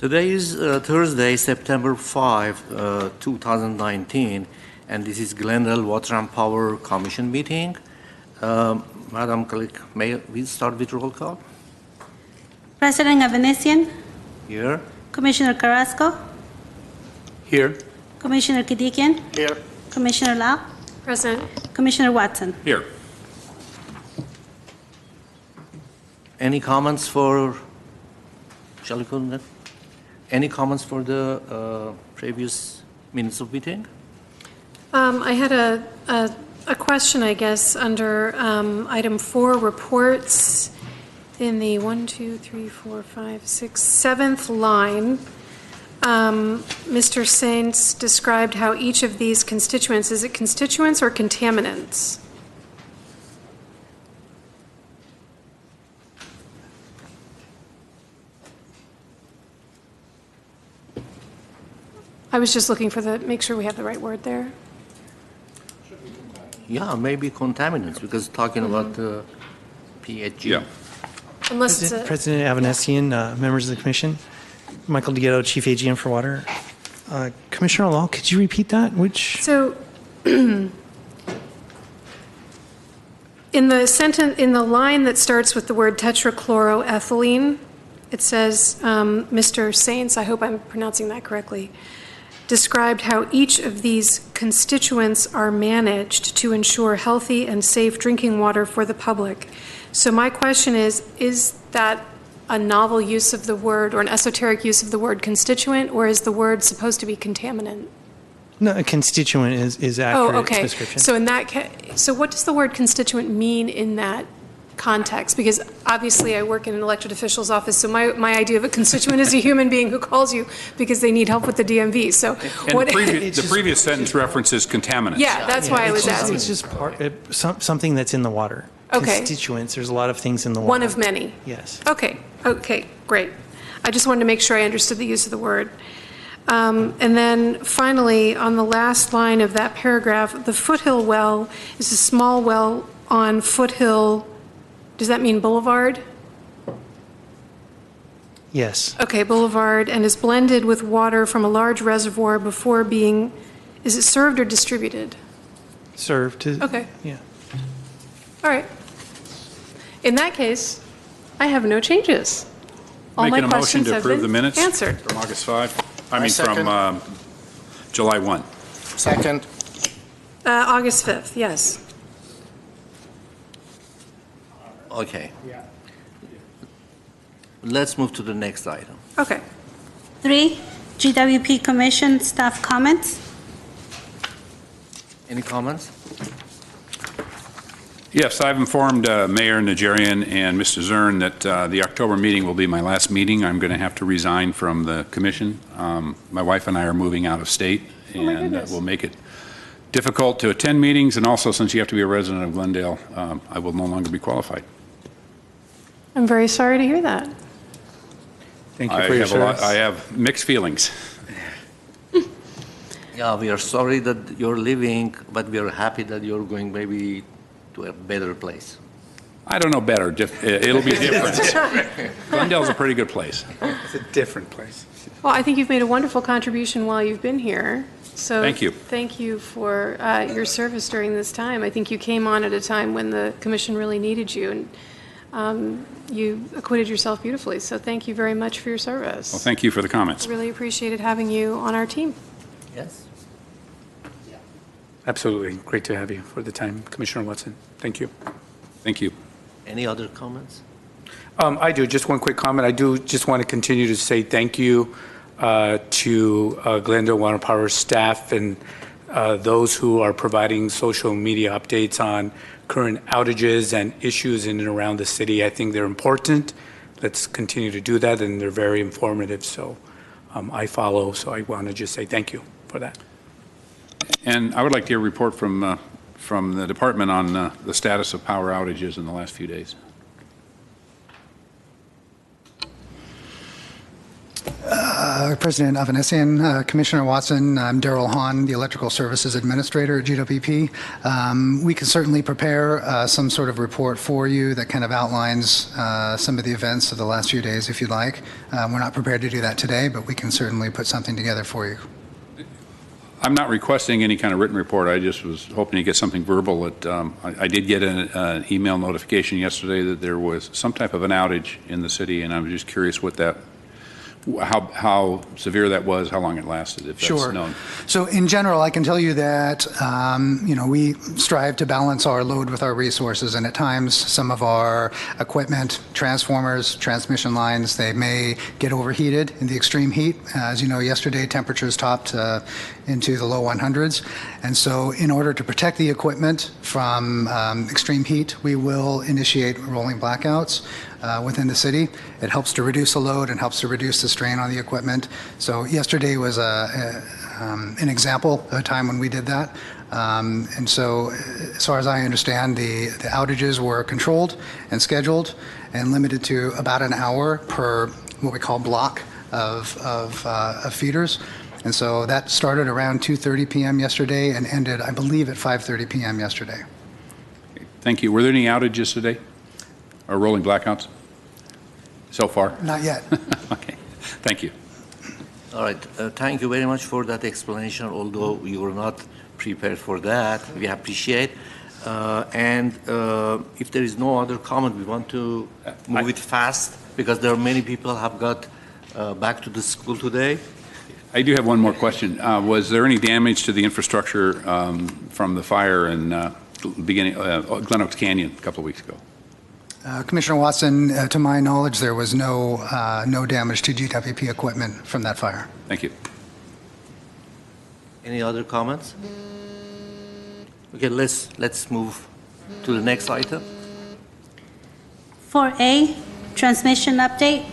Today is Thursday, September 5, 2019, and this is Glendale Water and Power Commission meeting. Madam Clerk, may we start with roll call? President Avanesian. Here. Commissioner Carrasco. Here. Commissioner Kadikian. Here. Commissioner Lau. Present. Commissioner Watson. Here. Any comments for, shall we put that? Any comments for the previous minutes of meeting? I had a question, I guess, under item 4, reports, in the 7th line. Mr. Saints described how each of these constituents, is it constituents or contaminants? I was just looking for make sure we have the right word there. Yeah, maybe contaminants, because talking about the PHG. Yeah. Unless it's President Avanesian, members of the Commission, Michael DeGhetto, Chief AGM for Water. Commissioner Law, could you repeat that? So, in the line that starts with the word tetrachloroethylene, it says, Mr. Saints, I hope I'm pronouncing that correctly, described how each of these constituents are managed to ensure healthy and safe drinking water for the public. So my question is that a novel use of the word or an esoteric use of the word constituent, or is the word supposed to be contaminant? No, a constituent is accurate okay. description. So in that so what does the word constituent mean in that context? Because obviously I work in an elected official's office, so my idea of a constituent is a human being who calls you because they need help with the DMV. So The previous sentence references contaminants. Yeah, that's why I was asking. It's just something that's in the water. Okay. Constituents, there's a lot of things in the water. One of many. Yes. Okay, great. I just wanted to make sure I understood the use of the word. And then finally, on the last line of that paragraph, the Foothill well is a small well on Foothill. Does that mean Boulevard? Yes. Okay, Boulevard, and is blended with water from a large reservoir before being, is it served or distributed? Served to. Okay. Yeah. All right. In that case, I have no changes. All my Making a motion questions to have approve been the minutes answered. from August 5. From July 1. Second. August 5th, yes. Okay. Let's move to the next item. Okay. 3, GWP Commission staff comments. Any comments? Yes, I've informed Mayor Najarian and Mr. Zern that the October meeting will be my last meeting. I'm going to have to resign from the commission. My wife and I are moving out of state, and that will make it difficult to attend meetings, and also since you have to be a resident of Glendale, I will no longer be qualified. I'm very sorry to hear that. Thank you for your service. I have mixed feelings. Yeah, we are sorry that you're leaving, but we are happy that you're going maybe to a better place. I don't know better. It'll be different. Glendale's a pretty good place. It's a different place. Well, I think you've made a wonderful contribution while you've been here. So Thank you. Thank you for your service during this time. I think you came on at a time when the commission really needed you, and you acquitted yourself beautifully. So thank you very much for your service. Well, thank you for the comments. Really appreciated having you on our team. Yes? Absolutely. Great to have you for the time, Commissioner Watson. Thank you. Thank you. Any other comments? I do. Just one quick comment. I do just want to continue to say thank you to Glendale Water Power staff and those who are providing social media updates on current outages and issues in and around the city. I think they're important. Let's continue to do that, and they're very informative. So I follow, so I want to just say thank you for that. And I would like to hear a report from the department on the status of power outages in the last few days. President Avanesian, Commissioner Watson, I'm Darrell Hahn, the Electrical Services Administrator at GWP. We can certainly prepare some sort of report for you that kind of outlines some of the events of the last few days, if you'd like. We're not prepared to do that today, but we can certainly put something together for you. I'm not requesting any kind of written report. I just was hoping to get something verbal. I did get an email notification yesterday that there was some type of an outage in the city, and I'm just curious what that, how severe that was, how long it lasted, if that's known. So in general, I can tell you that, we strive to balance our load with our resources, and at times some of our equipment, transformers, transmission lines, they may get overheated in the extreme heat. As you know, yesterday temperatures topped into the low 100s. And so in order to protect the equipment from extreme heat, we will initiate rolling blackouts within the city. It helps to reduce the load and helps to reduce the strain on the equipment. So yesterday was an example of a time when we did that. And so as far as I understand, the outages were controlled and scheduled and limited to about an hour per what we call block of feeders. And so that started around 2:30 p.m. yesterday and ended, I believe, at 5:30 p.m. yesterday. Thank you. Were there any outages today or rolling blackouts so far? Not yet. Okay. Thank you. All right. Thank you very much for that explanation, although we were not prepared for that. We appreciate. And if there is no other comment, we want to move it fast because there are many people have got back to the school today. I do have one more question. Was there any damage to the infrastructure from the fire in Glen Oaks Canyon a couple of weeks ago? Commissioner Watson, to my knowledge, there was no damage to GWP equipment from that fire. Thank you. Any other comments? Okay, let's move to the next item. 4A, transmission update.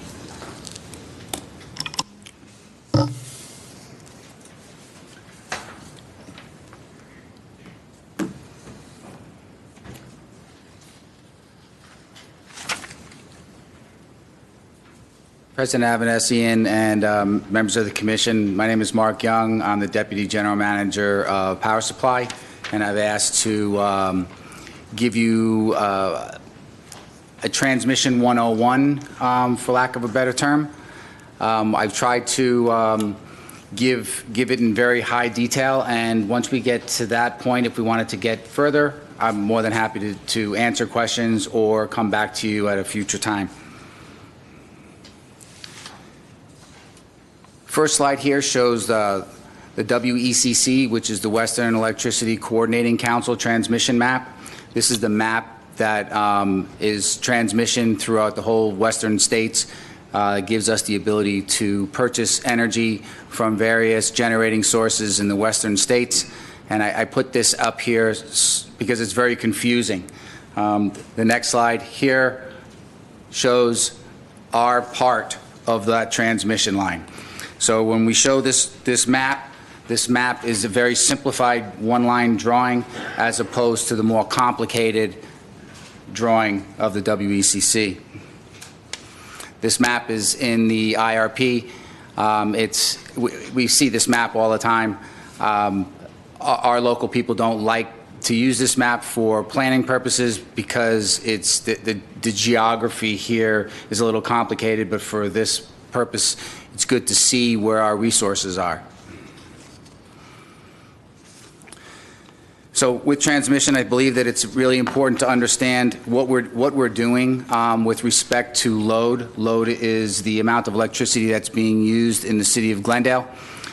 President Avanesian and members of the Commission, my name is Mark Young. I'm the Deputy General Manager of Power Supply, and I've asked to give you a transmission 101, for lack of a better term. I've tried to give it in very high detail, and once we get to that point, if we wanted to get further, I'm more than happy to answer questions or come back to you at a future time. First slide here shows the WECC, which is the Western Electricity Coordinating Council transmission map. This is the map that is transmission throughout the whole western states. It gives us the ability to purchase energy from various generating sources in the western states. And I put this up here because it's very confusing. The next slide here shows our part of that transmission line. So when we show this map is a very simplified one-line drawing as opposed to the more complicated drawing of the WECC. This map is in the IRP. We see this map all the time. Our local people don't like to use this map for planning purposes because it's the geography here is a little complicated, but for this purpose, it's good to see where our resources are. So with transmission, I believe that it's really important to understand what we're doing with respect to load. Load is the amount of electricity that's being used in the city of Glendale.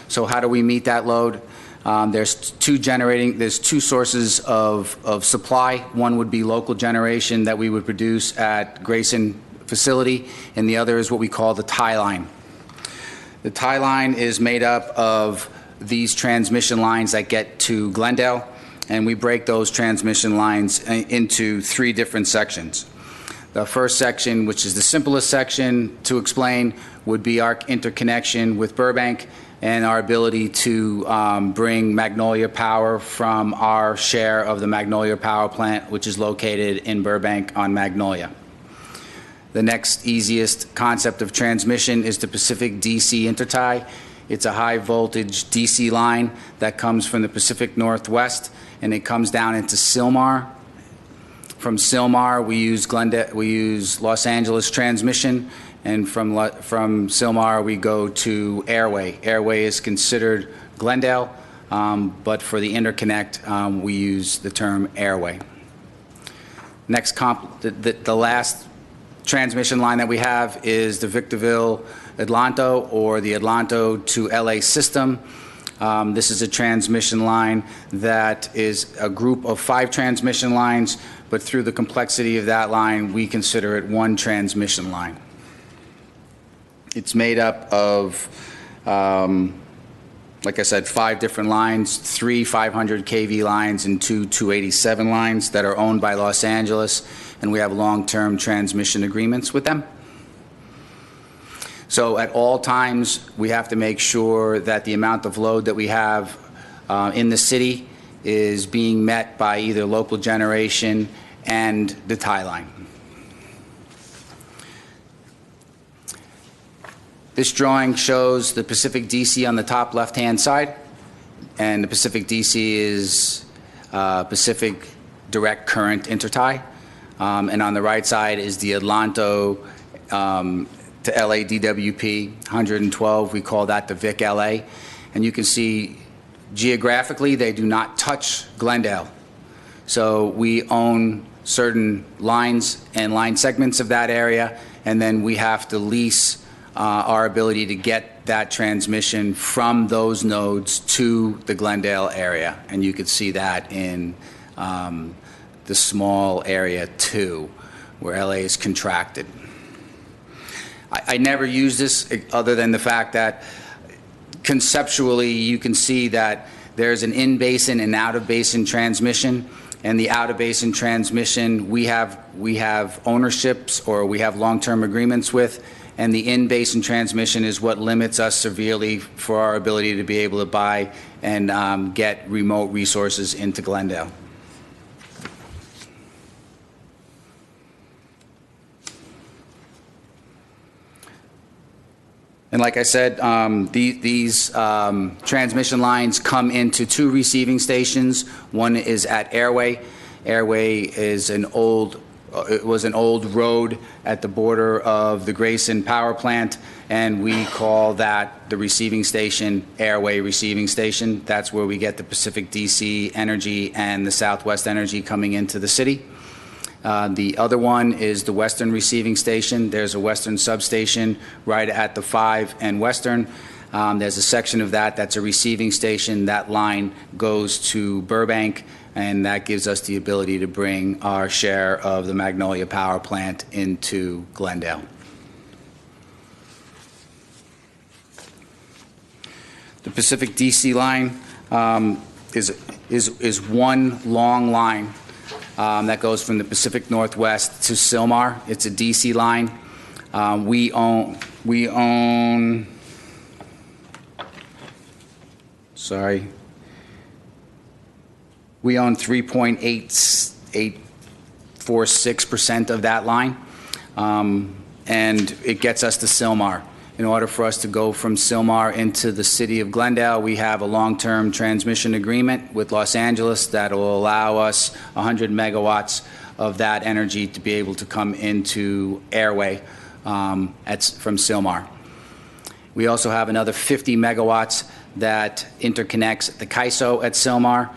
So how do we meet that load? There's two sources of supply. One would be local generation that we would produce at Grayson facility, and the other is what we call the tie line. The tie line is made up of these transmission lines that get to Glendale, and we break those transmission lines into three different sections. The first section, which is the simplest section to explain, would be our interconnection with Burbank and our ability to bring Magnolia Power from our share of the Magnolia Power Plant, which is located in Burbank on Magnolia. The next easiest concept of transmission is the Pacific DC intertie. It's a high voltage DC line that comes from the Pacific Northwest, and it comes down into Sylmar. From Sylmar, we use Los Angeles Transmission, and from Sylmar, we go to Airway. Airway is considered Glendale, but for the interconnect, we use the term Airway. Next, the last transmission line that we have is the Victorville-Atlanto, or the Atlanto to LA system. This is a transmission line that is a group of 5 transmission lines, but through the complexity of that line, we consider it one transmission line. It's made up of, like I said, 5 different lines, 3 500 kV lines and 2 287 lines that are owned by Los Angeles, and we have long-term transmission agreements with them. So at all times, we have to make sure that the amount of load that we have in the city is being met by either local generation and the tie line. This drawing shows the Pacific DC on the top left-hand side, and the Pacific DC is Pacific Direct Current Intertie. And on the right side is the Atlanto to LA DWP 112. We call that the VIC LA. And you can see geographically they do not touch Glendale. So we own certain lines and line segments of that area, and then we have to lease our ability to get that transmission from those nodes to the Glendale area. And you could see that in the small area 2, where LA is contracted. I never use this other than the fact that conceptually you can see that there's an in-basin and out-of-basin transmission, and the out-of-basin transmission we have ownerships or we have long-term agreements with, and the in-basin transmission is what limits us severely for our ability to be able to buy and get remote resources into Glendale. And like I said, these transmission lines come into 2 receiving stations. One is at Airway. Airway is it was an old road at the border of the Grayson Power Plant, and we call that the receiving station, Airway Receiving Station. That's where we get the Pacific DC Energy and the Southwest Energy coming into the city. The other one is the Western Receiving Station. There's a Western substation right at the 5 and Western. There's a section of that that's a receiving station. That line goes to Burbank, and that gives us the ability to bring our share of the Magnolia Power Plant into Glendale. The Pacific DC line is one long line that goes from the Pacific Northwest to Sylmar. It's a DC line. We own 3.846% of that line, and it gets us to Sylmar. In order for us to go from Sylmar into the city of Glendale, we have a long-term transmission agreement with Los Angeles that will allow us 100 megawatts of that energy to be able to come into Airway from Sylmar. We also have another 50 megawatts that interconnects the CAISO at Sylmar.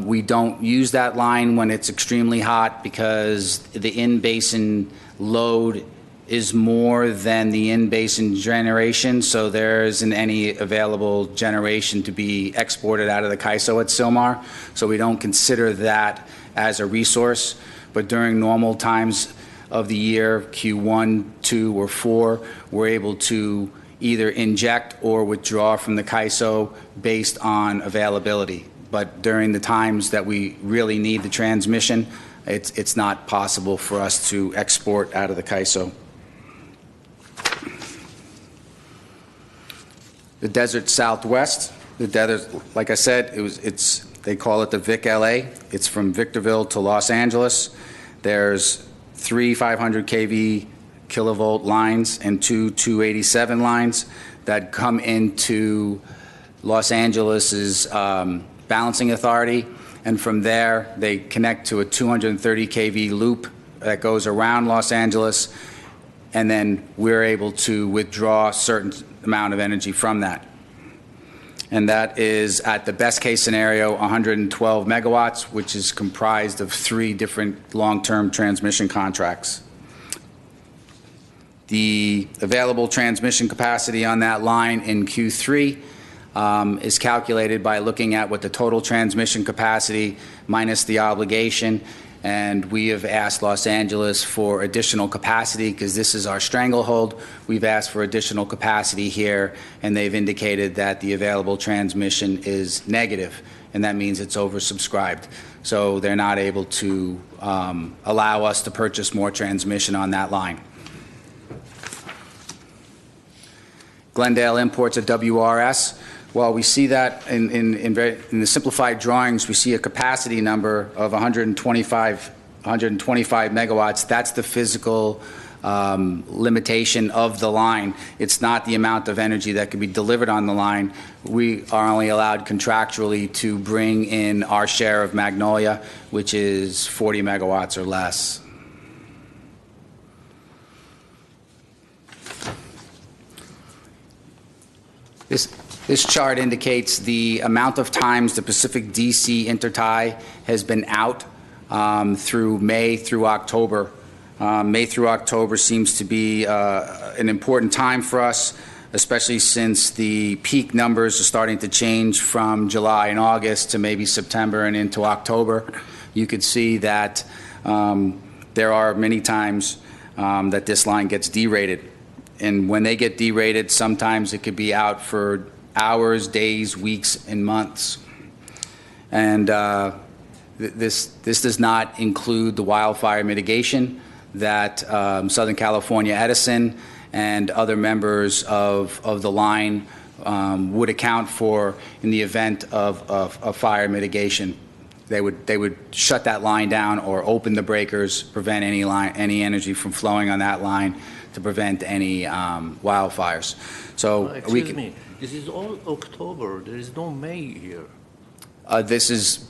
We don't use that line when it's extremely hot because the in-basin load is more than the in-basin generation, so there isn't any available generation to be exported out of the CAISO at Sylmar, so we don't consider that as a resource. But during normal times of the year, Q1, 2, or 4, we're able to either inject or withdraw from the CAISO based on availability. But during the times that we really need the transmission, it's not possible for us to export out of the CAISO. The Desert Southwest, the desert, like I said, they call it the VIC LA. It's from Victorville to Los Angeles. There's 3 500 kV kilovolt lines and two 287 lines that come into Los Angeles's balancing authority, and from there they connect to a 230 kV loop that goes around Los Angeles, and then we're able to withdraw a certain amount of energy from that. And that is, at the best case scenario, 112 megawatts, which is comprised of 3 different long-term transmission contracts. The available transmission capacity on that line in Q3 is calculated by looking at what the total transmission capacity minus the obligation, and we have asked Los Angeles for additional capacity because this is our stranglehold. We've asked for additional capacity here, and they've indicated that the available transmission is negative, and that means it's oversubscribed. So they're not able to allow us to purchase more transmission on that line. Glendale imports a WRS. Well, we see that in the simplified drawings, we see a capacity number of 125 megawatts. That's the physical limitation of the line. It's not the amount of energy that can be delivered on the line. We are only allowed contractually to bring in our share of Magnolia, which is 40 megawatts or less. This chart indicates the amount of times the Pacific DC intertie has been out through May through October. May through October seems to be an important time for us, especially since the peak numbers are starting to change from July and August to maybe September and into October. You could see that there are many times that this line gets derated. And when they get derated, sometimes it could be out for hours, days, weeks, and months. And this does not include the wildfire mitigation that Southern California Edison and other members of the line would account for in the event of fire mitigation. They would shut that line down or open the breakers, prevent any energy from flowing on that line to prevent any wildfires. So excuse me, this is all October. There is no May here. This is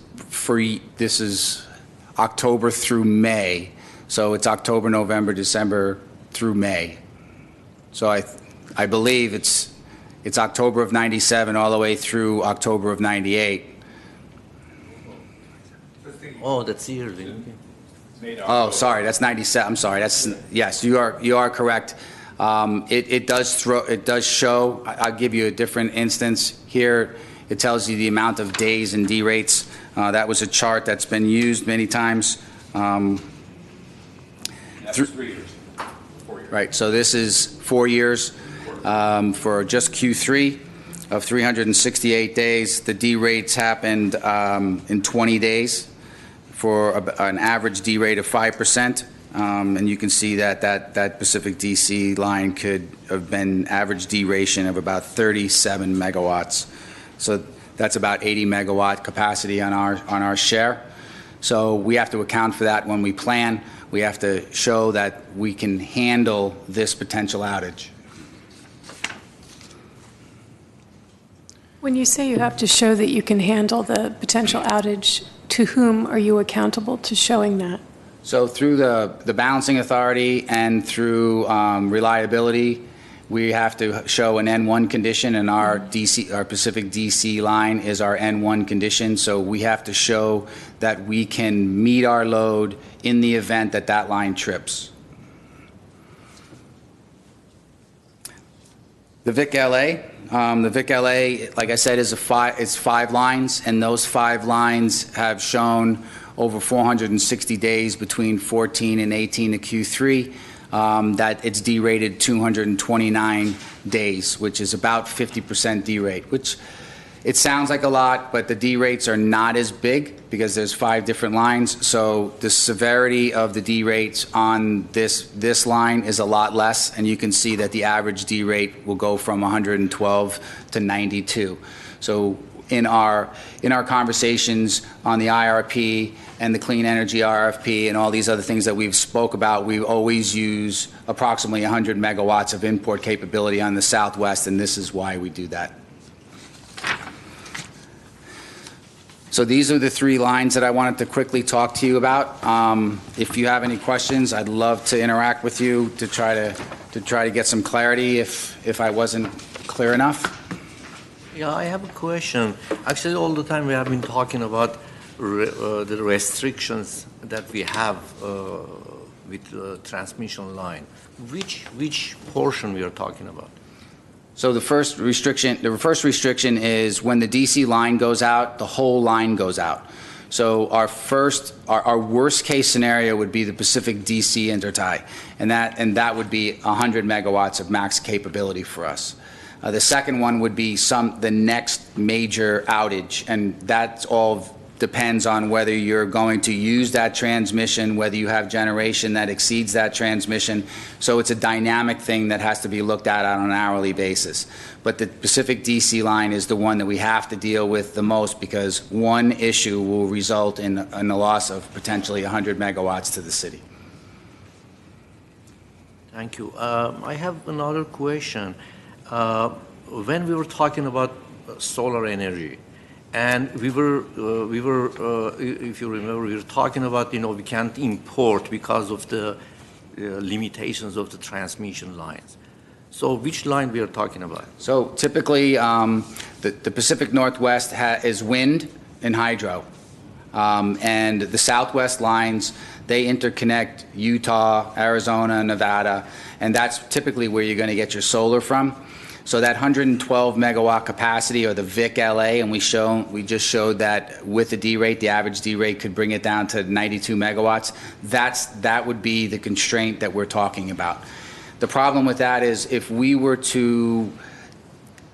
October through May. So it's October, November, December through May. So I believe it's October of '97 all the way through October of '98. Oh, that's yearly. Oh, sorry, that's 97. I'm sorry. Yes, you are correct. It does show. I'll give you a different instance here. It tells you the amount of days and D rates. That was a chart that's been used many times. That's 3 years. 4 years. Right. So this is 4 years for just Q3 of 368 days. The D rates happened in 20 days for an average D rate of 5%. And you can see that Pacific DC line could have been average D ration of about 37 megawatts. So that's about 80 megawatt capacity on our share. So we have to account for that when we plan. We have to show that we can handle this potential outage. When you say you have to show that you can handle the potential outage, to whom are you accountable to showing that? So through the balancing authority and through reliability, we have to show an N1 condition, and our Pacific DC line is our N1 condition. So we have to show that we can meet our load in the event that line trips. The VIC LA, like I said, is it's 5 lines, and those 5 lines have shown over 460 days between 14 and 18 to Q3 that it's derated 229 days, which is about 50% derate, which it sounds like a lot, but the derates are not as big because there's 5 different lines. So the severity of the derates on this line is a lot less, and you can see that the average derate will go from 112 to 92. So in our conversations on the IRP and the clean energy RFP and all these other things that we've spoke about, we always use approximately 100 megawatts of import capability on the Southwest, and this is why we do that. So these are the 3 lines that I wanted to quickly talk to you about. If you have any questions, I'd love to interact with you to try to get some clarity if I wasn't clear enough. Yeah, I have a question. Actually, all the time we have been talking about the restrictions that we have with the transmission line. Which portion we are talking about? So the first restriction is when the DC line goes out, the whole line goes out. So our worst case scenario would be the Pacific DC intertie, and that would be 100 megawatts of max capability for us. The second one would be the next major outage, and that's all depends on whether you're going to use that transmission, whether you have generation that exceeds that transmission. So it's a dynamic thing that has to be looked at on an hourly basis. But the Pacific DC line is the one that we have to deal with the most because one issue will result in the loss of potentially 100 megawatts to the city. Thank you. I have another question. When we were talking about solar energy, and we were, if you remember, we were talking about, we can't import because of the limitations of the transmission lines. So which line we are talking about? So typically, the Pacific Northwest is wind and hydro. And the Southwest lines, they interconnect Utah, Arizona, Nevada, and that's typically where you're going to get your solar from. So that 112 megawatt capacity, or the VIC LA, and we just showed that with the D rate, the average D rate could bring it down to 92 megawatts. That would be the constraint that we're talking about. The problem with that is if we were to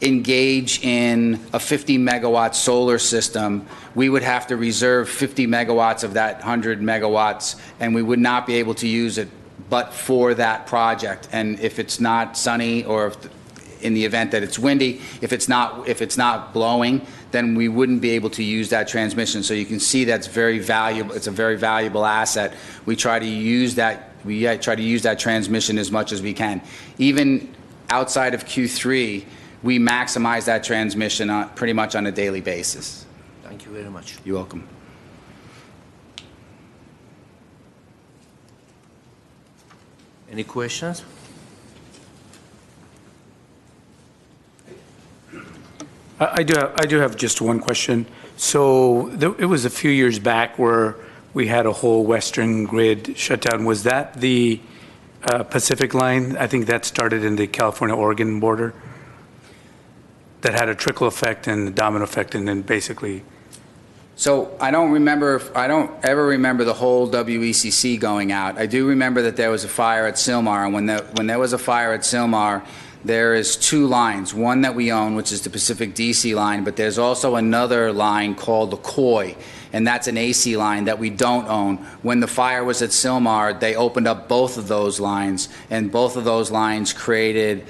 engage in a 50 megawatt solar system, we would have to reserve 50 megawatts of that 100 megawatts, and we would not be able to use it but for that project. And if it's not sunny, or in the event that it's windy, if it's not blowing, then we wouldn't be able to use that transmission. So you can see that's very valuable. It's a very valuable asset. We try to use that. We try to use that transmission as much as we can. Even outside of Q3, we maximize that transmission pretty much on a daily basis. Thank you very much. You're welcome. Any questions? I do have just one question. So it was a few years back where we had a whole Western grid shutdown. Was that the Pacific line? I think that started in the California-Oregon border. That had a trickle effect and a domino effect, and then basically. So I don't ever remember the whole WECC going out. I do remember that there was a fire at Sylmar, and when there was a fire at Sylmar, there is 2 lines, one that we own, which is the Pacific DC line, but there's also another line called the COI, and that's an AC line that we don't own. When the fire was at Sylmar, they opened up both of those lines, and both of those lines created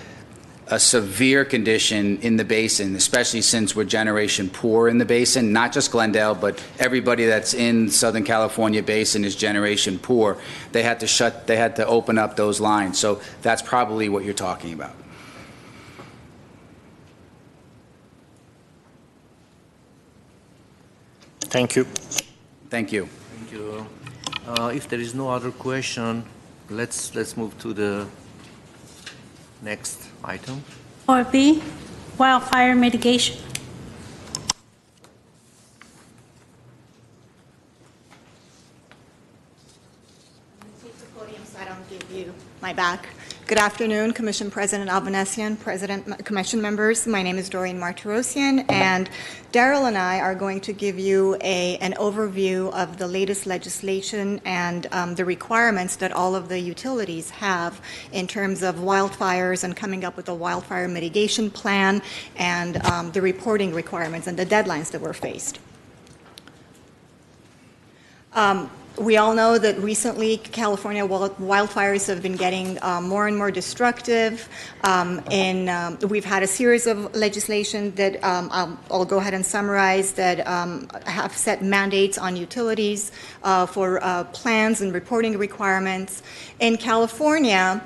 a severe condition in the basin, especially since we're generation poor in the basin. Not just Glendale, but everybody that's in Southern California basin is generation poor. They had to open up those lines. So that's probably what you're talking about. Thank you. Thank you. Thank you. If there is no other question, let's move to the next item. 4B, wildfire mitigation. Take the podium so I don't give you my back. Good afternoon, Commission President Albanesian, Commission members. My name is Doreen Martirosyan, and Daryl and I are going to give you an overview of the latest legislation and the requirements that all of the utilities have in terms of wildfires and coming up with a wildfire mitigation plan and the reporting requirements and the deadlines that we're faced. We all know that recently California wildfires have been getting more and more destructive. We've had a series of legislation that I'll go ahead and summarize that have set mandates on utilities for plans and reporting requirements. In California,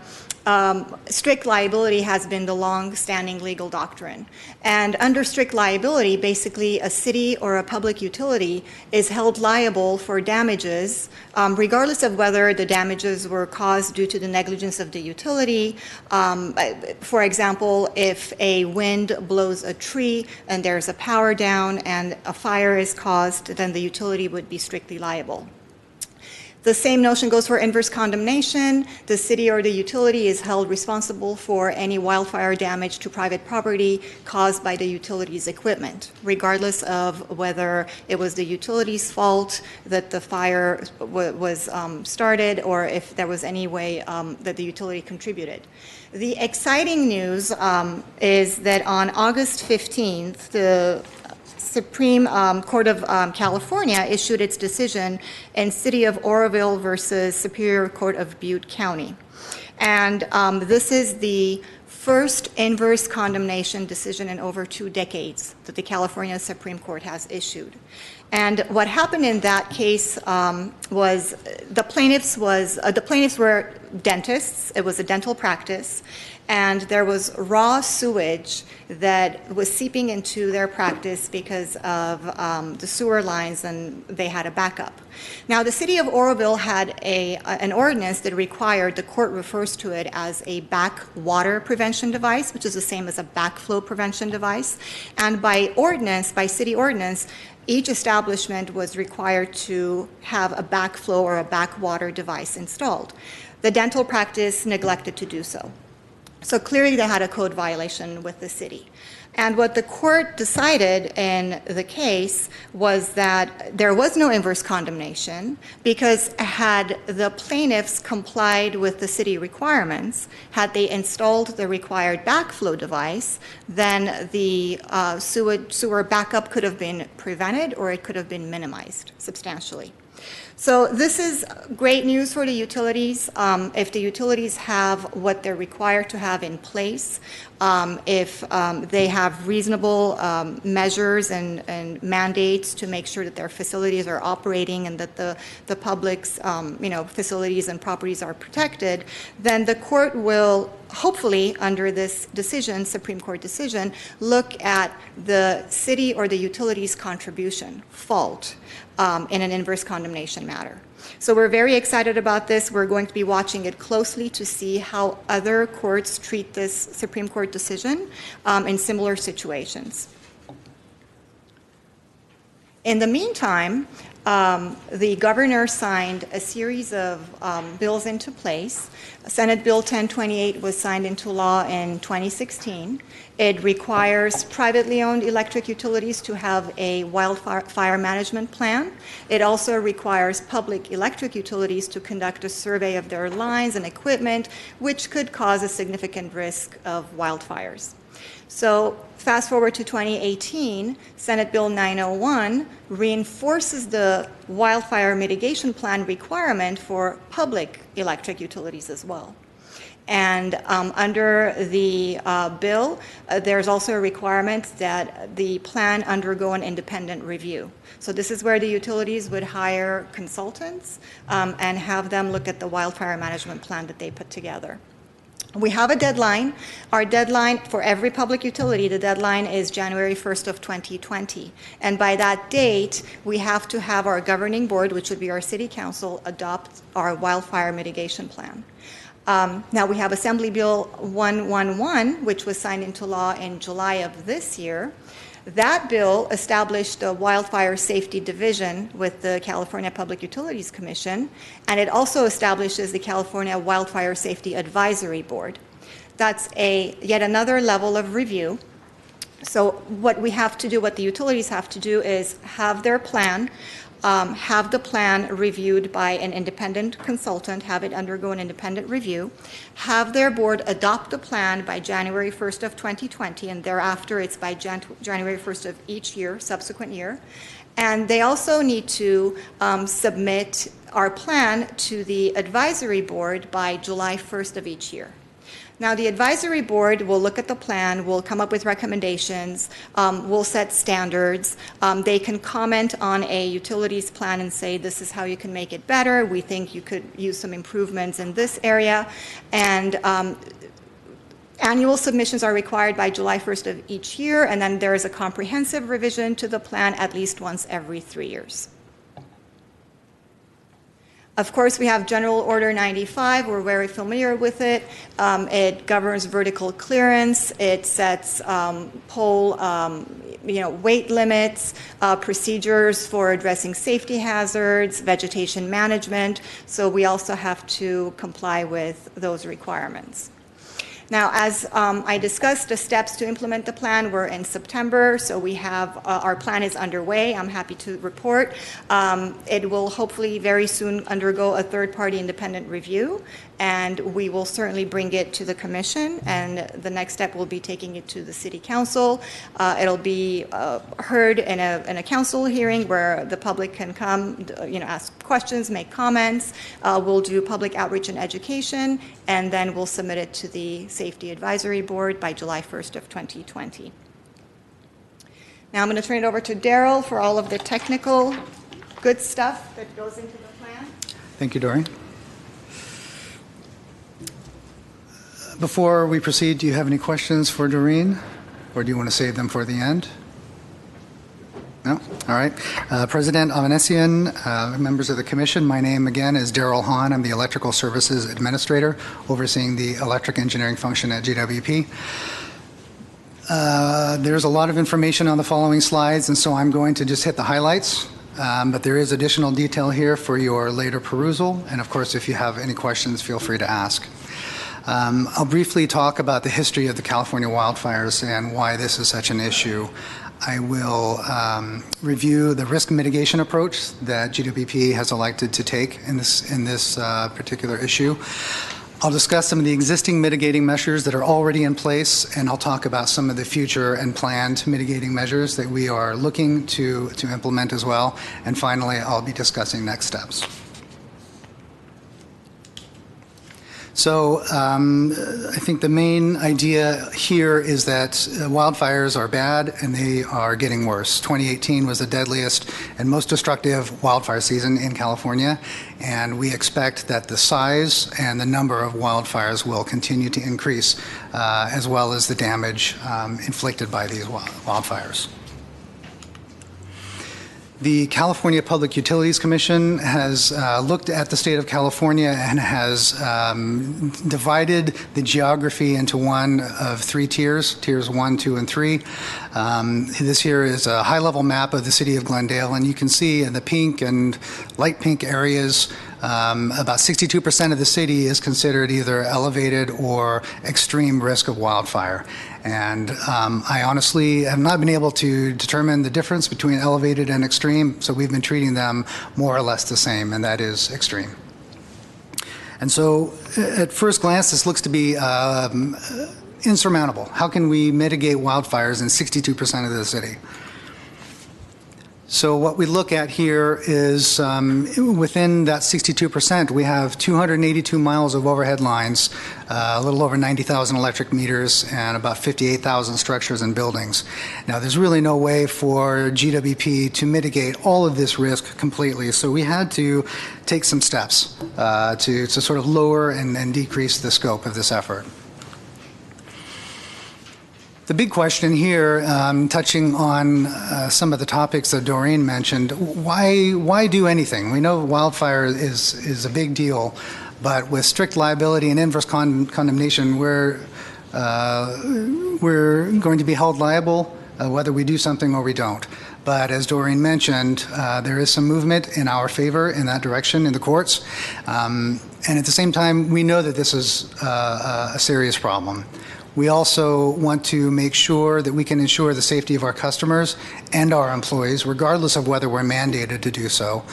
strict liability has been the long-standing legal doctrine. And under strict liability, basically a city or a public utility is held liable for damages, regardless of whether the damages were caused due to the negligence of the utility. For example, if a wind blows a tree and there's a power down and a fire is caused, then the utility would be strictly liable. The same notion goes for inverse condemnation. The city or the utility is held responsible for any wildfire damage to private property caused by the utility's equipment, regardless of whether it was the utility's fault that the fire was started or if there was any way that the utility contributed. The exciting news is that on August 15th, the Supreme Court of California issued its decision in City of Oroville versus Superior Court of Butte County. And this is the first inverse condemnation decision in over 2 decades that the California Supreme Court has issued. And what happened in that case was the plaintiffs were dentists. It was a dental practice, and there was raw sewage that was seeping into their practice because of the sewer lines, and they had a backup. Now, the city of Oroville had an ordinance that required, the court refers to it as a backwater prevention device, which is the same as a backflow prevention device. And by ordinance, by city ordinance, each establishment was required to have a backflow or a backwater device installed. The dental practice neglected to do so. So clearly they had a code violation with the city. And what the court decided in the case was that there was no inverse condemnation because had the plaintiffs complied with the city requirements, had they installed the required backflow device, then the sewer backup could have been prevented or it could have been minimized substantially. So this is great news for the utilities. If the utilities have what they're required to have in place, if they have reasonable measures and mandates to make sure that their facilities are operating and that the public's facilities and properties are protected, then the court will hopefully, under this decision, Supreme Court decision, look at the city or the utility's contribution, fault, in an inverse condemnation matter. So we're very excited about this. We're going to be watching it closely to see how other courts treat this Supreme Court decision in similar situations. In the meantime, the governor signed a series of bills into place. Senate Bill 1028 was signed into law in 2016. It requires privately owned electric utilities to have a wildfire management plan. It also requires public electric utilities to conduct a survey of their lines and equipment, which could cause a significant risk of wildfires. So fast forward to 2018, Senate Bill 901 reinforces the wildfire mitigation plan requirement for public electric utilities as well. And under the bill, there's also a requirement that the plan undergo an independent review. So this is where the utilities would hire consultants and have them look at the wildfire management plan that they put together. We have a deadline. Our deadline for every public utility, the deadline is January 1st of 2020. And by that date, we have to have our governing board, which would be our city council, adopt our wildfire mitigation plan. Now we have Assembly Bill 111, which was signed into law in July of this year. That bill established the Wildfire Safety Division with the California Public Utilities Commission, and it also establishes the California Wildfire Safety Advisory Board. That's yet another level of review. So what we have to do, what the utilities have to do is have their plan, have the plan reviewed by an independent consultant, have it undergo an independent review, have their board adopt the plan by January 1st of 2020, and thereafter it's by January 1st of each year, subsequent year, And they also need to submit our plan to the advisory board by July 1st of each year. Now, the advisory board will look at the plan, will come up with recommendations, will set standards. They can comment on a utilities plan and say, this is how you can make it better. We think you could use some improvements in this area. And annual submissions are required by July 1st of each year, and then there is a comprehensive revision to the plan at least once every 3 years. Of course, we have General Order 95. We're very familiar with it. It governs vertical clearance. It sets pole, weight limits, procedures for addressing safety hazards, vegetation management. So we also have to comply with those requirements. Now, as I discussed, the steps to implement the plan were in September, so we have, our plan is underway. I'm happy to report. It will hopefully very soon undergo a third-party independent review, and we will certainly bring it to the commission, and the next step will be taking it to the city council. It'll be heard in a council hearing where the public can come, ask questions, make comments. We'll do public outreach and education, and then we'll submit it to the Safety Advisory Board by July 1st of 2020. Now I'm going to turn it over to Daryl for all of the technical good stuff that goes into the plan. Thank you, Doreen. Before we proceed, do you have any questions for Doreen, or do you want to save them for the end? No? All right. President Avanesian, members of the commission, my name again is Daryl Hahn. I'm the Electrical Services Administrator overseeing the electric engineering function at GWP. There's a lot of information on the following slides, and so I'm going to just hit the highlights. But there is additional detail here for your later perusal, and of course, if you have any questions, feel free to ask. I'll briefly talk about the history of the California wildfires and why this is such an issue. I will review the risk mitigation approach that GWP has elected to take in this particular issue. I'll discuss some of the existing mitigating measures that are already in place, and I'll talk about some of the future and planned mitigating measures that we are looking to implement as well. And finally, I'll be discussing next steps. So I think the main idea here is that wildfires are bad and they are getting worse. 2018 was the deadliest and most destructive wildfire season in California, and we expect that the size and the number of wildfires will continue to increase, as well as the damage inflicted by these wildfires. The California Public Utilities Commission has looked at the state of California and has divided the geography into one of 3 tiers, tiers 1, 2, and 3. This here is a high-level map of the city of Glendale, and you can see in the pink and light pink areas, about 62% of the city is considered either elevated or extreme risk of wildfire. And I honestly have not been able to determine the difference between elevated and extreme, so we've been treating them more or less the same, and that is extreme. And so at first glance, this looks to be insurmountable. How can we mitigate wildfires in 62% of the city? So what we look at here is within that 62%, we have 282 miles of overhead lines, a little over 90,000 electric meters, and about 58,000 structures and buildings. Now, there's really no way for GWP to mitigate all of this risk completely, so we had to take some steps to sort of lower and decrease the scope of this effort. The big question here, touching on some of the topics that Doreen mentioned, why do anything? We know wildfire is a big deal, but with strict liability and inverse condemnation, we're going to be held liable whether we do something or we don't. But as Doreen mentioned, there is some movement in our favor in that direction in the courts. And at the same time, we know that this is a serious problem. We also want to make sure that we can ensure the safety of our customers and our employees, regardless of whether we're mandated to do so.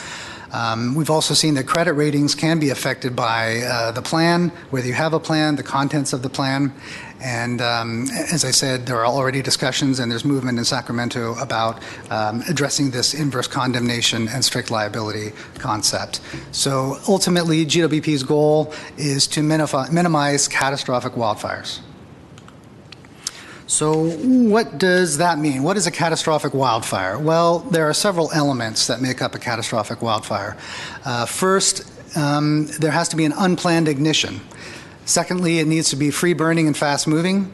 We've also seen that credit ratings can be affected by the plan, whether you have a plan, the contents of the plan. And as I said, there are already discussions and there's movement in Sacramento about addressing this inverse condemnation and strict liability concept. So ultimately, GWP's goal is to minimize catastrophic wildfires. So what does that mean? What is a catastrophic wildfire? Well, there are several elements that make up a catastrophic wildfire. First, there has to be an unplanned ignition. Secondly, it needs to be free burning and fast moving.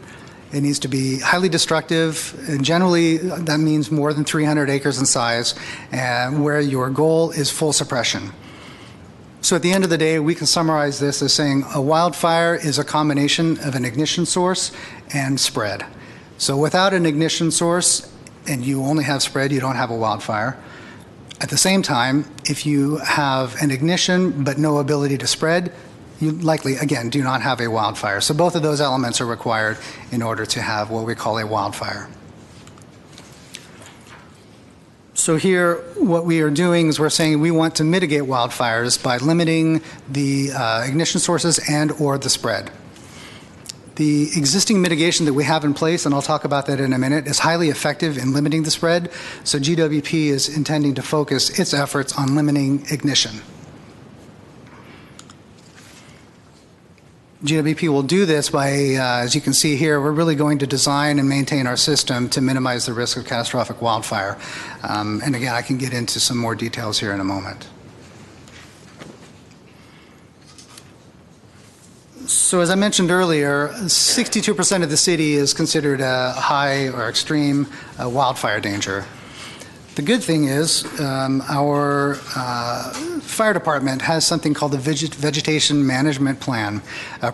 It needs to be highly destructive, and generally that means more than 300 acres in size, and where your goal is full suppression. So at the end of the day, we can summarize this as saying a wildfire is a combination of an ignition source and spread. So without an ignition source and you only have spread, you don't have a wildfire. At the same time, if you have an ignition but no ability to spread, you likely, again, do not have a wildfire. So both of those elements are required in order to have what we call a wildfire. So here, what we are doing is we're saying we want to mitigate wildfires by limiting the ignition sources and or the spread. The existing mitigation that we have in place, and I'll talk about that in a minute, is highly effective in limiting the spread. So GWP is intending to focus its efforts on limiting ignition. GWP will do this by, as you can see here, we're really going to design and maintain our system to minimize the risk of catastrophic wildfire. And again, I can get into some more details here in a moment. So as I mentioned earlier, 62% of the city is considered a high or extreme wildfire danger. The good thing is our fire department has something called the Vegetation Management Plan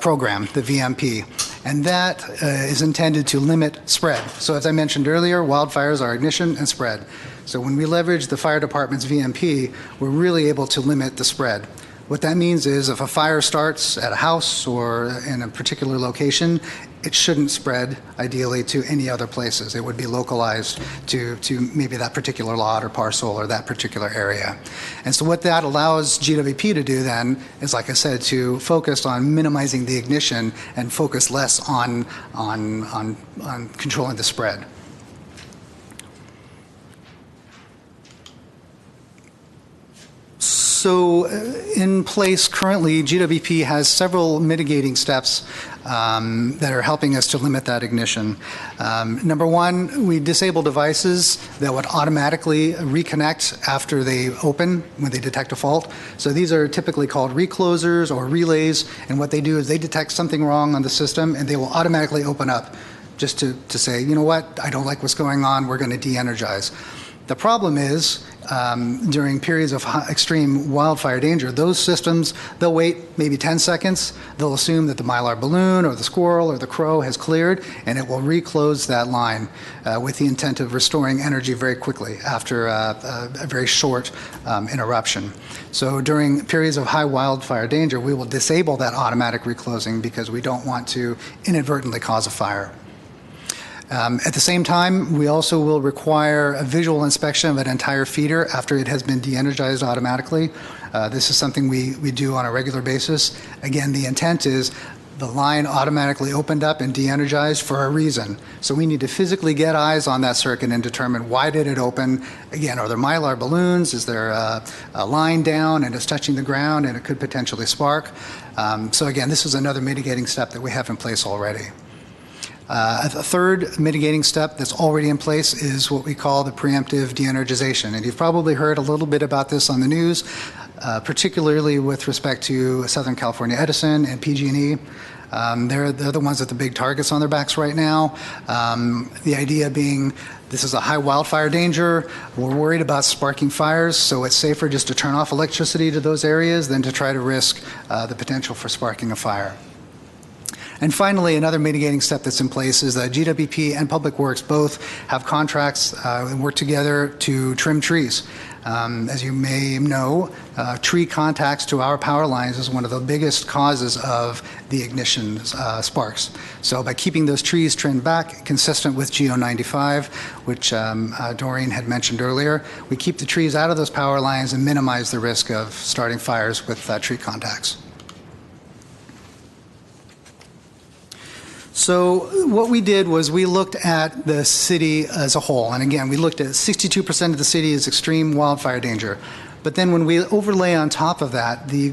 program, the VMP, and that is intended to limit spread. So as I mentioned earlier, wildfires are ignition and spread. So when we leverage the fire department's VMP, we're really able to limit the spread. What that means is if a fire starts at a house or in a particular location, it shouldn't spread ideally to any other places. It would be localized to maybe that particular lot or parcel or that particular area. And so what that allows GWP to do then is, like I said, to focus on minimizing the ignition and focus less on controlling the spread. So in place currently, GWP has several mitigating steps that are helping us to limit that ignition. Number one, we disable devices that would automatically reconnect after they open when they detect a fault. So these are typically called reclosers or relays, and what they do is they detect something wrong on the system and they will automatically open up just to say, you know what, I don't like what's going on, we're going to de-energize. The problem is, during periods of extreme wildfire danger, those systems, they'll wait maybe 10 seconds. They'll assume that the mylar balloon or the squirrel or the crow has cleared, and it will reclose that line with the intent of restoring energy very quickly after a very short interruption. So during periods of high wildfire danger, we will disable that automatic reclosing because we don't want to inadvertently cause a fire. At the same time, we also will require a visual inspection of an entire feeder after it has been de-energized automatically. This is something we do on a regular basis. Again, the intent is the line automatically opened up and de-energized for a reason. So we need to physically get eyes on that circuit and determine why did it open. Again, are there mylar balloons? Is there a line down and it's touching the ground and it could potentially spark? So again, this is another mitigating step that we have in place already. A third mitigating step that's already in place is what we call the preemptive de-energization. And you've probably heard a little bit about this on the news, particularly with respect to Southern California Edison and PG&E. They're the ones with the big targets on their backs right now. The idea being this is a high wildfire danger. We're worried about sparking fires, so it's safer just to turn off electricity to those areas than to try to risk the potential for sparking a fire. And finally, another mitigating step that's in place is that GWP and Public Works both have contracts and work together to trim trees. As you may know, tree contacts to our power lines is one of the biggest causes of the ignition sparks. So by keeping those trees trimmed back, consistent with GO 95, which Doreen had mentioned earlier, we keep the trees out of those power lines and minimize the risk of starting fires with tree contacts. So what we did was we looked at the city as a whole. And again, we looked at 62% of the city is extreme wildfire danger. But then when we overlay on top of that the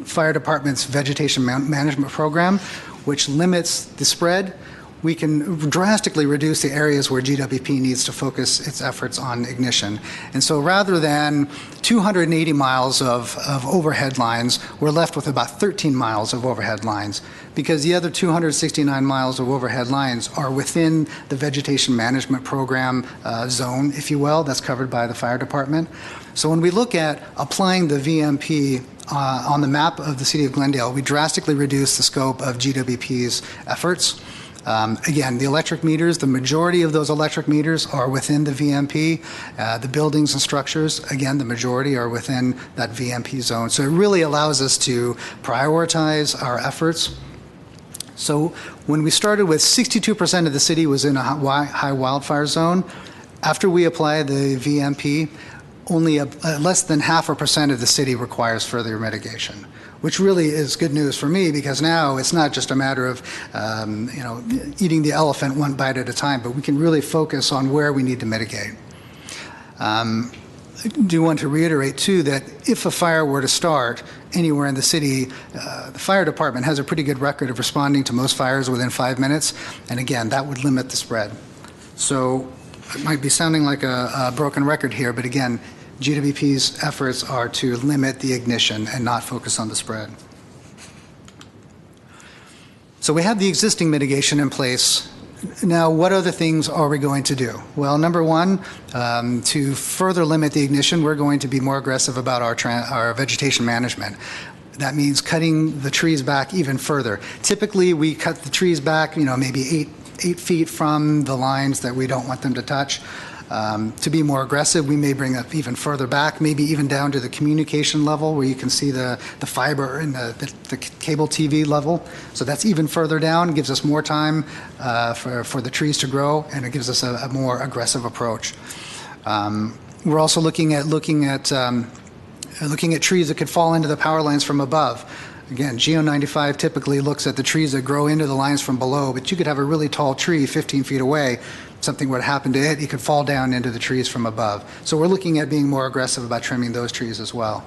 fire department's vegetation management program, which limits the spread, we can drastically reduce the areas where GWP needs to focus its efforts on ignition. And so rather than 280 miles of overhead lines, we're left with about 13 miles of overhead lines, because the other 269 miles of overhead lines are within the vegetation management program zone, if you will, that's covered by the fire department. So when we look at applying the VMP on the map of the city of Glendale, we drastically reduce the scope of GWP's efforts. Again, the electric meters, the majority of those electric meters are within the VMP. The buildings and structures, again, the majority are within that VMP zone. So it really allows us to prioritize our efforts. So when we started with 62% of the city was in a high wildfire zone, after we apply the VMP, only less than 0.5% of the city requires further mitigation, which really is good news for me, because now it's not just a matter of eating the elephant one bite at a time, but we can really focus on where we need to mitigate. I do want to reiterate, too, that if a fire were to start anywhere in the city, the fire department has a pretty good record of responding to most fires within 5 minutes, and again, that would limit the spread. So it might be sounding like a broken record here, but again, GWP's efforts are to limit the ignition and not focus on the spread. So we have the existing mitigation in place. Now, what other things are we going to do? Well, number one, to further limit the ignition, we're going to be more aggressive about our vegetation management. That means cutting the trees back even further. Typically, we cut the trees back, maybe 8 feet from the lines that we don't want them to touch. To be more aggressive, we may bring up even further back, maybe even down to the communication level where you can see the fiber and the cable TV level. So that's even further down, gives us more time for the trees to grow, and it gives us a more aggressive approach. We're also looking at trees that could fall into the power lines from above. Again, GO 95 typically looks at the trees that grow into the lines from below, but you could have a really tall tree 15 feet away. Something would happen to it, it could fall down into the trees from above. So we're looking at being more aggressive about trimming those trees as well.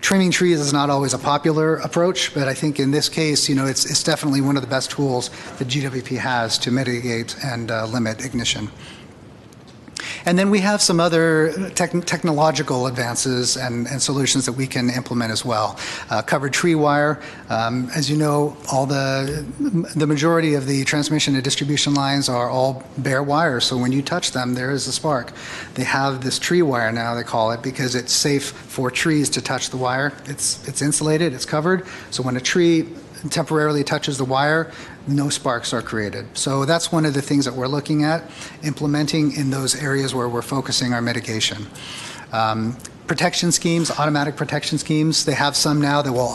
Trimming trees is not always a popular approach, but I think in this case, it's definitely one of the best tools that GWP has to mitigate and limit ignition. And then we have some other technological advances and solutions that we can implement as well. Covered tree wire. As you know, the majority of the transmission and distribution lines are all bare wire, so when you touch them, there is a spark. They have this tree wire now, they call it, because it's safe for trees to touch the wire. It's insulated, it's covered, so when a tree temporarily touches the wire, no sparks are created. So that's one of the things that we're looking at implementing in those areas where we're focusing our mitigation. Protection schemes, automatic protection schemes, they have some now that will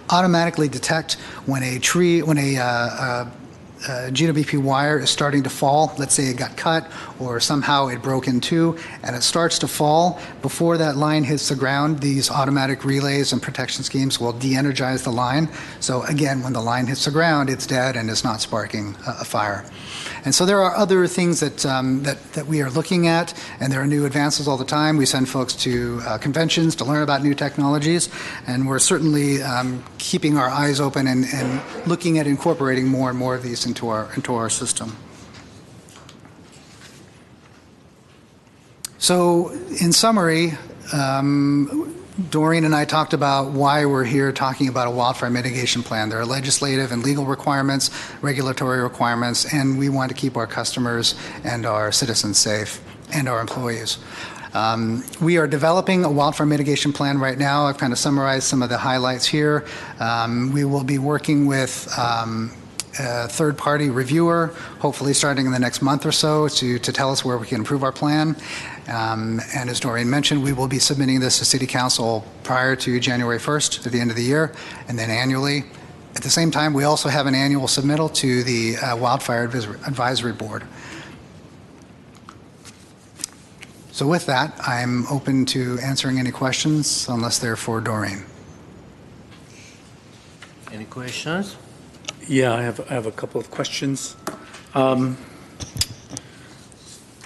automatically detect when a GWP wire is starting to fall. Let's say it got cut or somehow it broke in two and it starts to fall. Before that line hits the ground, these automatic relays and protection schemes will de-energize the line. So again, when the line hits the ground, it's dead and it's not sparking a fire. And so there are other things that we are looking at, and there are new advances all the time. We send folks to conventions to learn about new technologies, and we're certainly keeping our eyes open and looking at incorporating more and more of these into our system. So in summary, Doreen and I talked about why we're here talking about a wildfire mitigation plan. There are legislative and legal requirements, regulatory requirements, and we want to keep our customers and our citizens safe and our employees. We are developing a wildfire mitigation plan right now. I've kind of summarized some of the highlights here. We will be working with a third-party reviewer, hopefully starting in the next month or so, to tell us where we can improve our plan. And as Doreen mentioned, we will be submitting this to City Council prior to January 1st, at the end of the year, and then annually. At the same time, we also have an annual submittal to the Wildfire Advisory Board. So with that, I'm open to answering any questions, unless they're for Doreen. Any questions? Yeah, I have a couple of questions.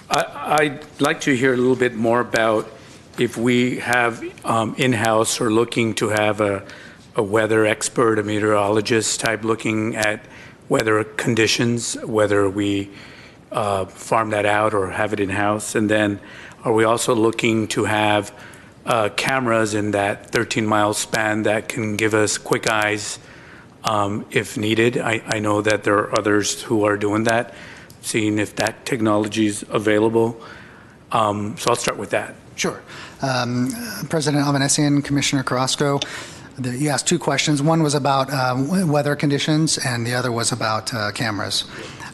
I'd like to hear a little bit more about if we have in-house or looking to have a weather expert, a meteorologist type looking at weather conditions, whether we farm that out or have it in-house. And then are we also looking to have cameras in that 13-mile span that can give us quick eyes if needed? I know that there are others who are doing that, seeing if that technology is available. So I'll start with that. Sure. President Albanesian, Commissioner Carrasco, you asked two questions. One was about weather conditions, and the other was about cameras.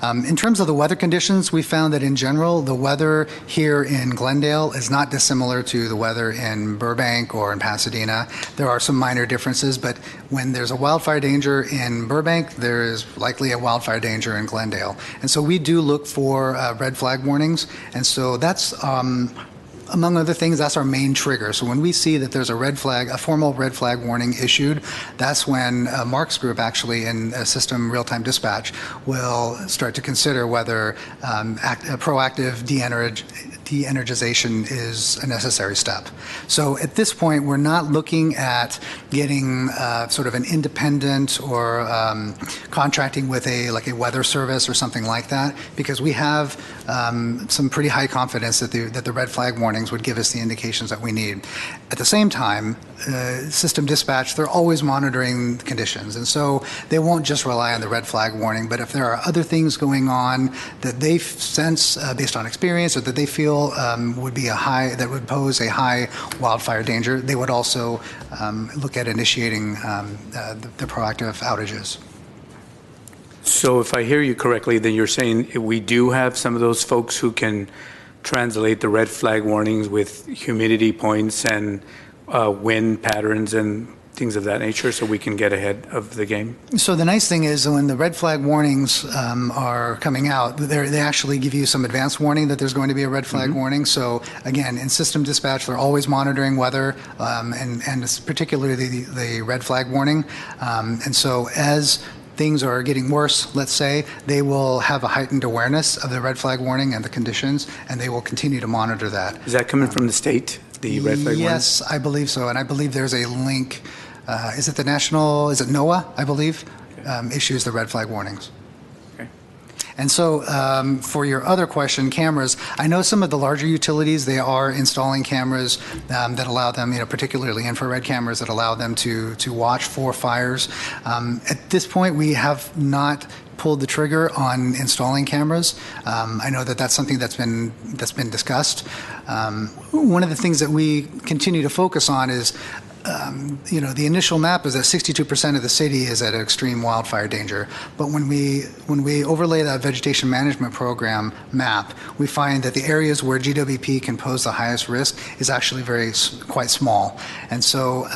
In terms of the weather conditions, we found that in general, the weather here in Glendale is not dissimilar to the weather in Burbank or in Pasadena. There are some minor differences, but when there's a wildfire danger in Burbank, there is likely a wildfire danger in Glendale. And so we do look for red flag warnings, and so that's among other things, that's our main trigger. So when we see that there's a red flag, a formal red flag warning issued, that's when Mark's group actually in system real-time dispatch will start to consider whether proactive de-energization is a necessary step. So at this point, we're not looking at getting sort of an independent or contracting with a weather service or something like that, because we have some pretty high confidence that the red flag warnings would give us the indications that we need. At the same time, system dispatch, they're always monitoring conditions, and so they won't just rely on the red flag warning, but if there are other things going on that they sense based on experience or that they feel would be that would pose a high wildfire danger, they would also look at initiating the proactive outages. So if I hear you correctly, then you're saying we do have some of those folks who can translate the red flag warnings with humidity points and wind patterns and things of that nature, so we can get ahead of the game? So the nice thing is when the red flag warnings are coming out, they actually give you some advance warning that there's going to be a red flag warning. So again, in system dispatch, they're always monitoring weather and it's particularly the red flag warning. And so as things are getting worse, let's say, they will have a heightened awareness of the red flag warning and the conditions, and they will continue to monitor that. Is that coming from the state, the red flag warning? Yes, I believe so, and I believe there's a link. Is it NOAA, I believe, issues the red flag warnings. Okay. And so for your other question, cameras, I know some of the larger utilities, they are installing cameras that allow them, particularly infrared cameras that allow them to watch for fires. At this point, we have not pulled the trigger on installing cameras. I know that that's something that's been discussed. One of the things that we continue to focus on is the initial map is that 62% of the city is at extreme wildfire danger. But when we overlay that vegetation management program map, we find that the areas where GWP can pose the highest risk is actually quite small. And so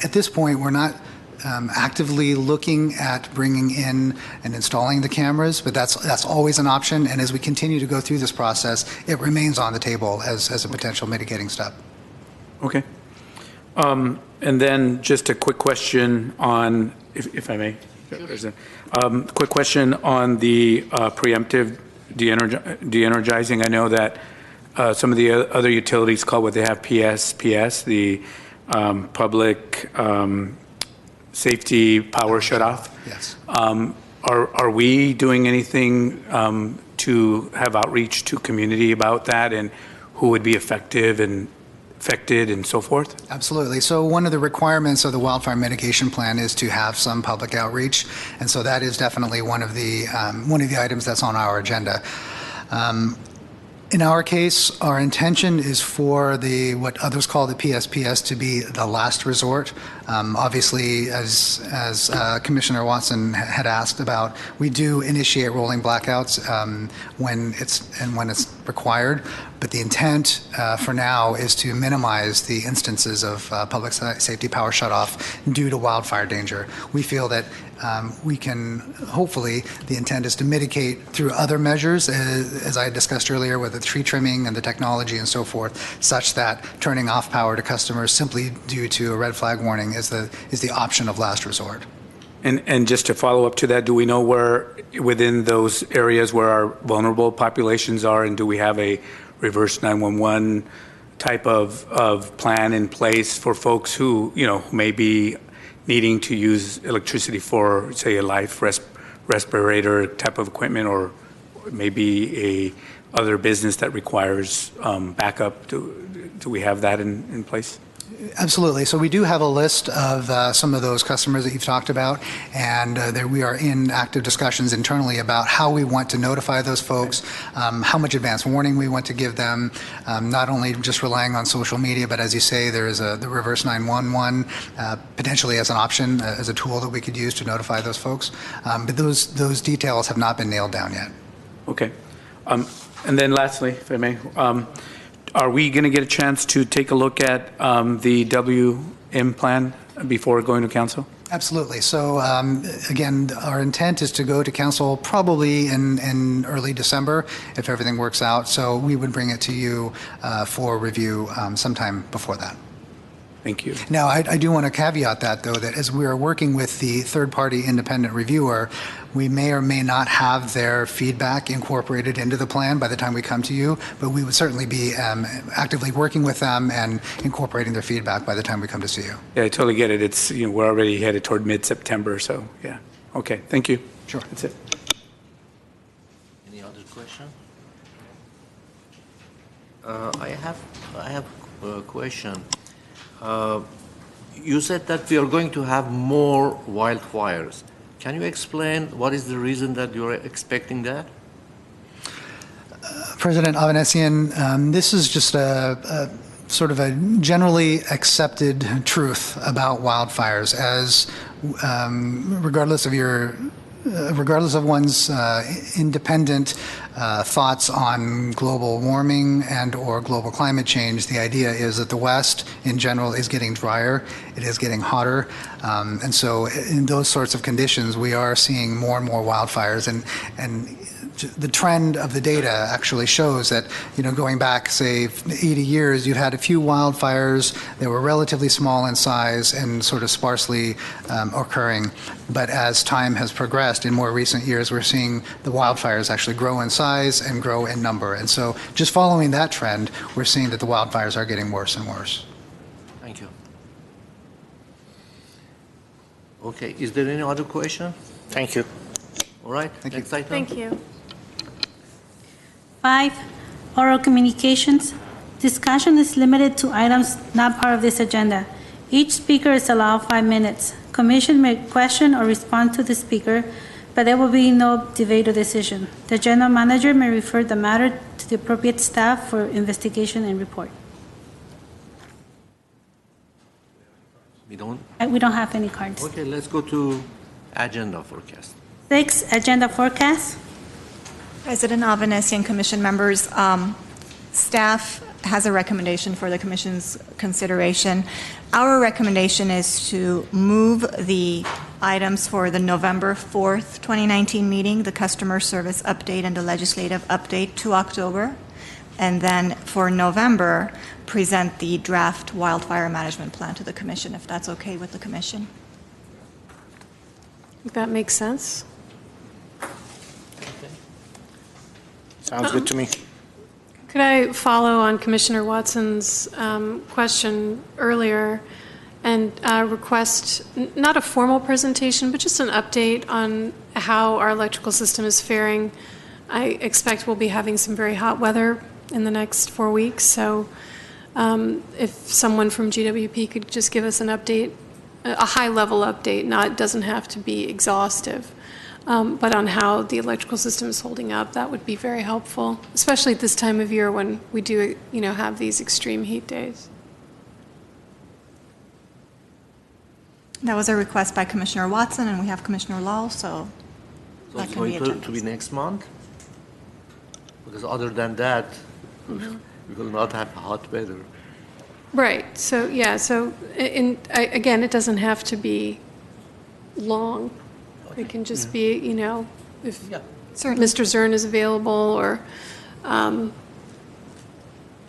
at this point, we're not actively looking at bringing in and installing the cameras, but that's always an option. And as we continue to go through this process, it remains on the table as a potential mitigating step. Okay. And then just a quick question on, if I may, quick question on the preemptive de-energizing. I know that some of the other utilities call what they have PS, the public safety power shutoff. Yes. Are we doing anything to have outreach to community about that and who would be affected and so forth? Absolutely. So one of the requirements of the wildfire mitigation plan is to have some public outreach, and so that is definitely one of the items that's on our agenda. In our case, our intention is for what others call the PSPS to be the last resort. Obviously, as Commissioner Watson had asked about, we do initiate rolling blackouts when it's required. But the intent for now is to minimize the instances of public safety power shutoff due to wildfire danger. We feel that we can, hopefully, the intent is to mitigate through other measures, as I discussed earlier, with the tree trimming and the technology and so forth, such that turning off power to customers simply due to a red flag warning is the option of last resort. And just to follow up to that, do we know where within those areas where our vulnerable populations are, and do we have a reverse 911 type of plan in place for folks who, may be needing to use electricity for, say, a life respirator type of equipment, or maybe a other business that requires backup? Do we have that in place? Absolutely. So we do have a list of some of those customers that you've talked about, and we are in active discussions internally about how we want to notify those folks, how much advance warning we want to give them, not only just relying on social media, but as you say, there is the reverse 911 potentially as an option, as a tool that we could use to notify those folks. But those details have not been nailed down yet. Okay. And then lastly, if I may, are we going to get a chance to take a look at the WM plan before going to council? Absolutely. So again, our intent is to go to council probably in early December if everything works out. So we would bring it to you for review sometime before that. Thank you. Now, I do want to caveat that, though, that as we are working with the third-party independent reviewer, we may or may not have their feedback incorporated into the plan by the time we come to you, but we would certainly be actively working with them and incorporating their feedback by the time we come to see you. Yeah, I totally get it. It's, we're already headed toward mid-September, so yeah. Okay, thank you. Sure. That's it. Any other question? I have a question. You said that we are going to have more wildfires. Can you explain what is the reason that you're expecting that? President Avanesian, this is just a sort of a generally accepted truth about wildfires, as regardless of one's independent thoughts on global warming and or global climate change, the idea is that the West in general is getting drier, it is getting hotter, and so in those sorts of conditions we are seeing more and more wildfires, and the trend of the data actually shows that, going back, say, 80 years, you've had a few wildfires that were relatively small in size and sort of sparsely occurring. But as time has progressed in more recent years, we're seeing the wildfires actually grow in size and grow in number. And so just following that trend, we're seeing that the wildfires are getting worse and worse. Thank you. Okay, is there any other question? Thank you. All right, next item. Thank you. 5, oral communications. Discussion is limited to items not part of this agenda. Each speaker is allowed 5 minutes. Commission may question or respond to the speaker, but there will be no debate or decision. The general manager may refer the matter to the appropriate staff for investigation and report. We don't? We don't have any cards. Okay, let's go to agenda forecast. 6, agenda forecast. President Avanesian, Commission members, staff has a recommendation for the Commission's consideration. Our recommendation is to move the items for the November 4th, 2019 meeting, the customer service update and the legislative update, to October, and then for November, present the draft wildfire management plan to the Commission, if that's okay with the Commission. That makes sense. Sounds good to me. Could I follow on Commissioner Watson's question earlier and request not a formal presentation, but just an update on how our electrical system is faring? I expect we'll be having some very hot weather in the next 4 weeks, so if someone from GWP could just give us an update, a high-level update, doesn't have to be exhaustive, but on how the electrical system is holding up, that would be very helpful, especially at this time of year when we do, have these extreme heat days. That was a request by Commissioner Watson, and we have Commissioner Lal, so So that it's can be going to be agendized. next month? Because other than that, we will not have hot weather. Right, so, yeah, so, again, it doesn't have to be long. It can just be, if Yeah. Certainly. Mr. Zern is available, or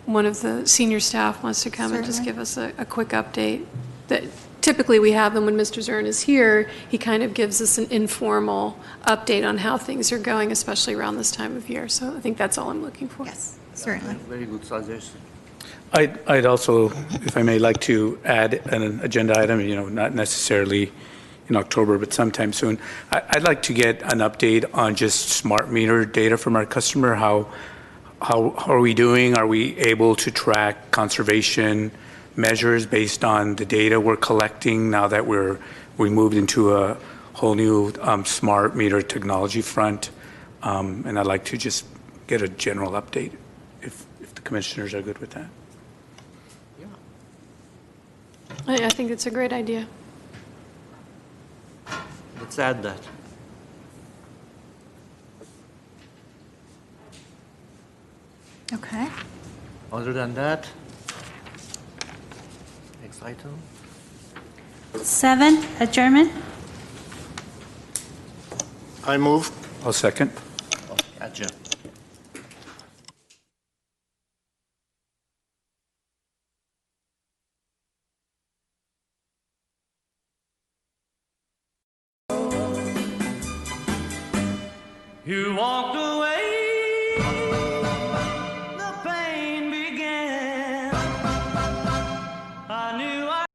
one of the senior staff wants to come and just Certainly. give us a quick update. That typically we have them when Mr. Zern is here. He kind of gives us an informal update on how things are going, especially around this time of year. So I think that's all I'm looking for. Yes, certainly. Very good suggestion. I'd also, if I may, like to add an agenda item, not necessarily in October, but sometime soon. I'd like to get an update on just smart meter data from our customer. How are we doing? Are we able to track conservation measures based on the data we're collecting now that we moved into a whole new smart meter technology front? And I'd like to just get a general update if the commissioners are good with that. I think it's a great idea. Let's add that. Okay. Other than that, next item. 7, adjournment. I move. I'll second. Gotcha. You walked